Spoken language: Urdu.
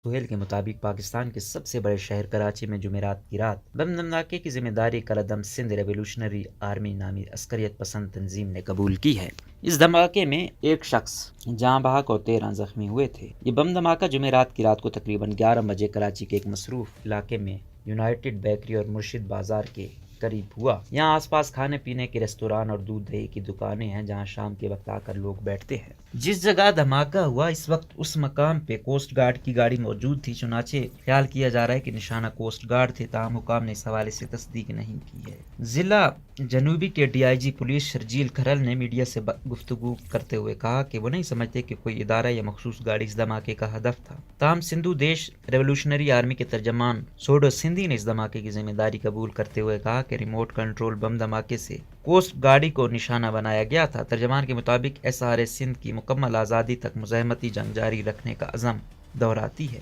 سہیل کے مطابق پاکستان کے سب سے بڑے شہر کراچی میں جمعرات کی رات بم دھماکے کی ذمہ داری کالعدم سندھ ریولیوشنری آرمی نامی عسکریت پسند تنظیم نے قبول کی ہے۔ اس دھماکے میں ایک شخص جاں بحق اور 13 زخمی ہوئے تھے۔ یہ بم دھماکہ جمعرات کی رات کو تقریباً 11 بجے کراچی کے ایک مصروف علاقے میں یونائیٹڈ بیکری اور مرشد بازار کے قریب ہوا۔ یہاں آس پاس کھانے پینے کے ریستوران اور دودھ دہی کی دکانیں ہیں جہاں شام کے وقت آ کر لوگ بیٹھتے ہیں۔ جس جگہ دھماکہ ہوا اس وقت اس مقام پہ کوسٹ گارڈ کی گاڑی موجود تھی، چنانچہ خیال کیا جا رہا ہے کہ نشانہ کوسٹ گارڈ تھے، تاہم حکام نے اس حوالے سے تصدیق نہیں کی ہے۔ ضلع جنوبی کے D I G police Sharjeel Kharal نے میڈیا سے گفتگو کرتے ہوئے کہا کہ وہ نہیں سمجھتے کہ کوئی ادارہ یا مخصوص گاڑی اس دھماکے کا ہدف تھا، تاہم سندھو دیش ریولیوشنری آرمی کے ترجمان سوڈو سندھی نے اس دھماکے کی ذمہ داری قبول کرتے ہوئے کہا کہ ریموٹ کنٹرول بم دھماکے سے کوسٹ گارڈی کو نشانہ بنایا گیا تھا۔ ترجمان کے مطابق SRA سندھ کی مکمل آزادی تک مزاحمتی جنگ جاری رکھنے کا عزم دہراتی ہے۔